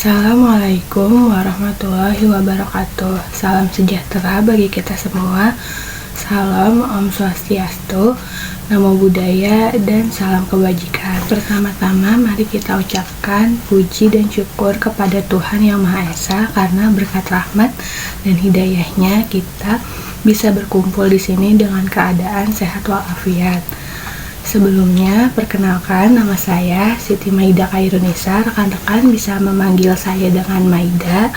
Assalamualaikum warahmatullahi wabarakatuh. Salam sejahtera bagi kita semua. Salam Om Swastiastu, Namo Buddhaya, dan salam kebajikan. Pertama-tama mari kita ucapkan puji dan syukur kepada Tuhan Yang Maha Esa karena berkat rahmat dan hidayahnya kita bisa berkumpul di sini dengan keadaan sehat walafiat. Sebelumnya, perkenalkan nama saya Siti Maida Khairunisa. Rekan-rekan bisa memanggil saya dengan Maida.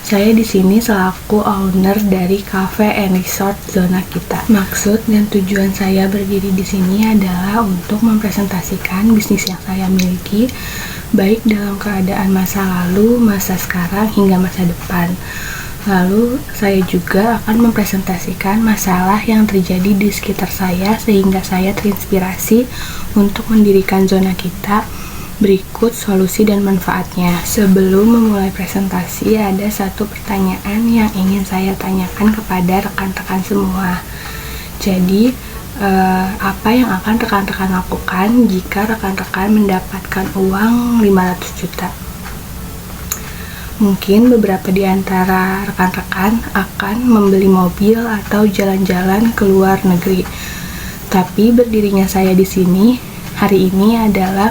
Saya di sini selaku owner dari Cafe and Resort Zona Kita. Maksud dan tujuan saya berdiri di sini adalah untuk mempresentasikan bisnis yang saya miliki, baik dalam keadaan masa lalu, masa sekarang, hingga masa depan. Lalu saya juga akan mempresentasikan masalah yang terjadi di sekitar saya sehingga saya terinspirasi untuk mendirikan Zona Kita. Berikut solusi dan manfaatnya. Sebelum memulai presentasi, ada satu pertanyaan yang ingin saya tanyakan kepada rekan-rekan semua. Jadi, apa yang akan rekan-rekan lakukan jika rekan-rekan mendapatkan uang 500 juta? Mungkin beberapa di antara rekan-rekan akan membeli mobil atau jalan-jalan ke luar negeri. Tapi berdirinya saya di sini hari ini adalah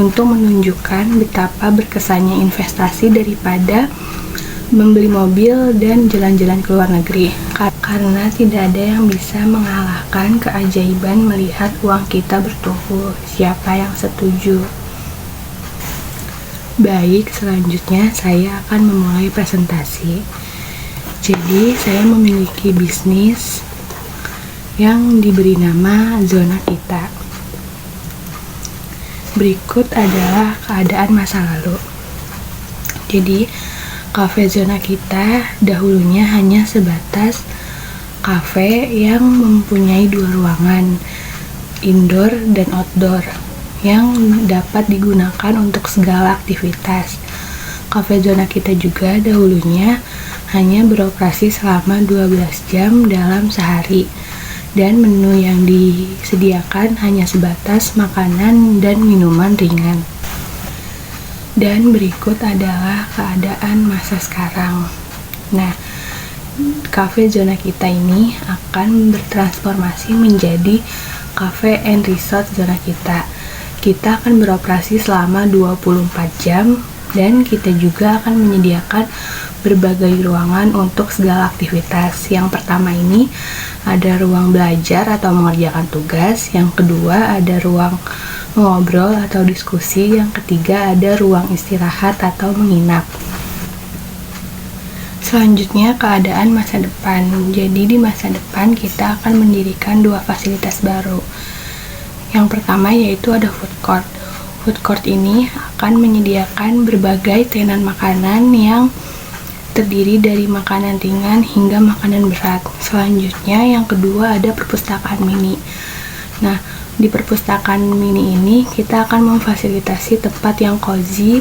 untuk menunjukkan betapa berkesannya investasi daripada membeli mobil dan jalan-jalan ke luar negeri. Karena tidak ada yang bisa mengalahkan keajaiban melihat uang kita bertumbuh. Siapa yang setuju? Baik, selanjutnya saya akan memulai presentasi. Jadi, saya memiliki bisnis yang diberi nama Zona Kita. Berikut adalah keadaan masa lalu. Jadi, Cafe Zona Kita dahulunya hanya sebatas cafe yang mempunyai 2 ruangan, indoor dan outdoor, yang dapat digunakan untuk segala aktivitas. Cafe Zona Kita juga dahulunya hanya beroperasi selama 12 jam dalam sehari, dan menu yang disediakan hanya sebatas makanan dan minuman ringan. Dan berikut adalah keadaan masa sekarang. Nah, Cafe Zona Kita ini akan bertransformasi menjadi Cafe and Resort Zona Kita. Kita akan beroperasi selama 24 jam dan kita juga akan menyediakan berbagai ruangan untuk segala aktivitas. Yang pertama ini ada ruang belajar atau mengerjakan tugas, yang kedua ada ruang ngobrol atau diskusi, yang ketiga ada ruang istirahat atau menginap. Selanjutnya keadaan masa depan. Jadi di masa depan kita akan mendirikan 2 fasilitas baru. Yang pertama yaitu ada food court. Food court ini akan menyediakan berbagai tenan makanan yang terdiri dari makanan ringan hingga makanan berat. Selanjutnya yang kedua ada perpustakaan mini. Nah, di perpustakaan mini ini kita akan memfasilitasi tempat yang cozy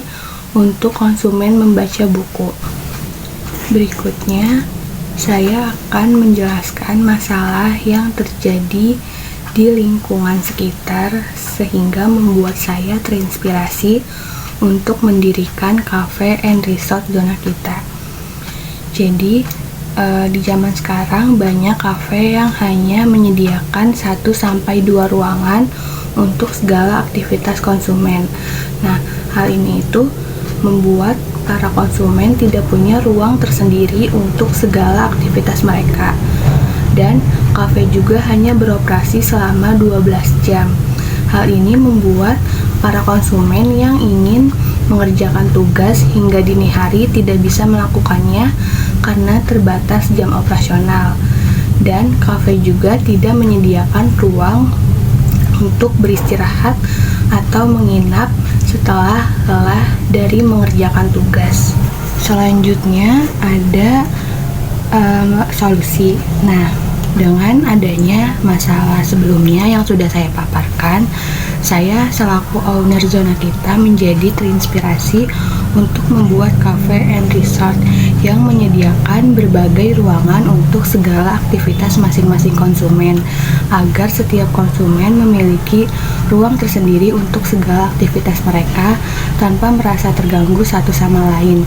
untuk konsumen membaca buku. Berikutnya saya akan menjelaskan masalah yang terjadi di lingkungan sekitar sehingga membuat saya terinspirasi untuk mendirikan Cafe and Resort Zona Kita. Jadi di zaman sekarang banyak cafe yang hanya menyediakan 1-2 ruangan untuk segala aktivitas konsumen. Nah, hal ini itu membuat para konsumen tidak punya ruang tersendiri untuk segala aktivitas mereka. Dan kafe juga hanya beroperasi selama 12 jam. Hal ini membuat para konsumen yang ingin mengerjakan tugas hingga dini hari tidak bisa melakukannya karena terbatas jam operasional. Dan kafe juga tidak menyediakan ruang untuk beristirahat atau menginap setelah lelah dari mengerjakan tugas. Selanjutnya ada solusi. Nah, dengan adanya masalah sebelumnya yang sudah saya paparkan, Saya selaku owner zona kita menjadi terinspirasi untuk membuat cafe and resort yang menyediakan berbagai ruangan untuk segala aktivitas masing-masing konsumen, agar setiap konsumen memiliki ruang tersendiri untuk segala aktivitas mereka tanpa merasa terganggu satu sama lain.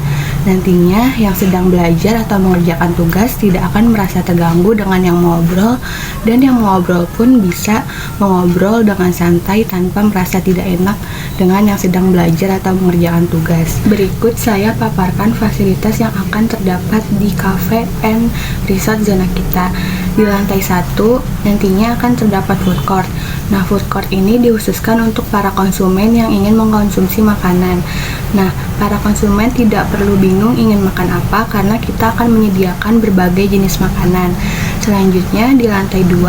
Nantinya yang sedang belajar atau mengerjakan tugas tidak akan merasa terganggu dengan yang mengobrol, dan yang mengobrol pun bisa mengobrol dengan santai tanpa merasa tidak enak dengan yang sedang belajar atau mengerjakan tugas. Berikut saya paparkan fasilitas yang akan terdapat di cafe and resort zona kita. Di lantai 1 nantinya akan terdapat food court. Nah, food court ini dikhususkan untuk para konsumen yang ingin mengkonsumsi makanan. Nah, para konsumen tidak perlu bingung ingin makan apa karena kita akan menyediakan berbagai jenis makanan. Selanjutnya di lantai 2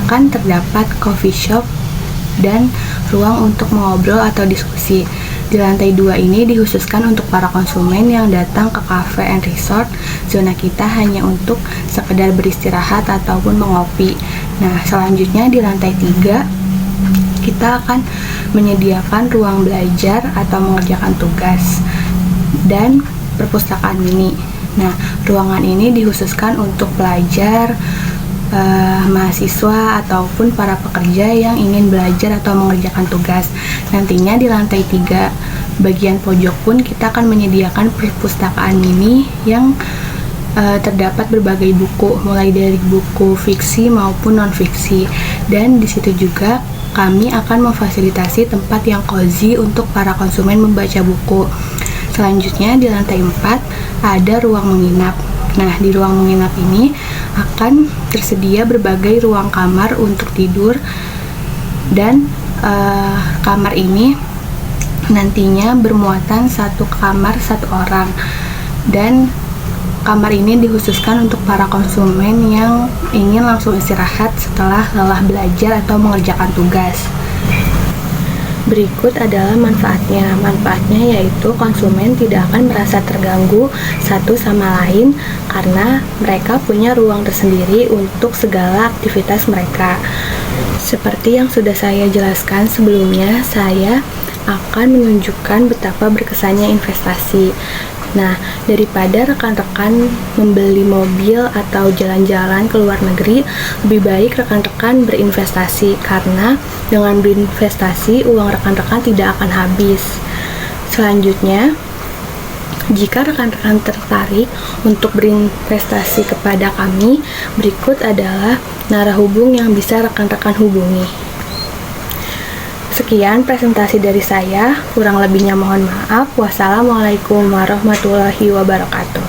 akan terdapat coffee shop dan ruang untuk mengobrol atau diskusi. Di lantai 2 ini dikhususkan untuk para konsumen yang datang ke cafe and resort zona kita hanya untuk sekedar beristirahat ataupun mengopi. Nah, selanjutnya di lantai 3 kita akan menyediakan ruang belajar atau mengerjakan tugas dan perpustakaan mini. Nah, ruangan ini dikhususkan untuk pelajar, mahasiswa ataupun para pekerja yang ingin belajar atau mengerjakan tugas. Nantinya di lantai 3 bagian pojok pun kita akan menyediakan perpustakaan mini yang terdapat berbagai buku, mulai dari buku fiksi maupun non-fiksi. Dan di situ juga kami akan memfasilitasi tempat yang cozy untuk para konsumen membaca buku. Selanjutnya di lantai 4 ada ruang menginap. Nah, di ruang menginap ini akan tersedia berbagai ruang kamar untuk tidur, dan kamar ini nantinya bermuatan satu kamar satu orang, dan kamar ini dikhususkan untuk para konsumen yang ingin langsung istirahat setelah lelah belajar atau mengerjakan tugas. Berikut adalah manfaatnya. Manfaatnya yaitu konsumen tidak akan merasa terganggu satu sama lain karena mereka punya ruang tersendiri untuk segala aktivitas mereka. Seperti yang sudah saya jelaskan sebelumnya, saya akan menunjukkan betapa berkesannya investasi. Nah, daripada rekan-rekan membeli mobil atau jalan-jalan ke luar negeri, lebih baik rekan-rekan berinvestasi, karena dengan berinvestasi uang rekan-rekan tidak akan habis. Selanjutnya, jika rekan-rekan tertarik untuk berinvestasi kepada kami, berikut adalah narahubung yang bisa rekan-rekan hubungi. Sekian presentasi dari saya, kurang lebihnya mohon maaf. Wassalamualaikum warahmatullahi wabarakatuh.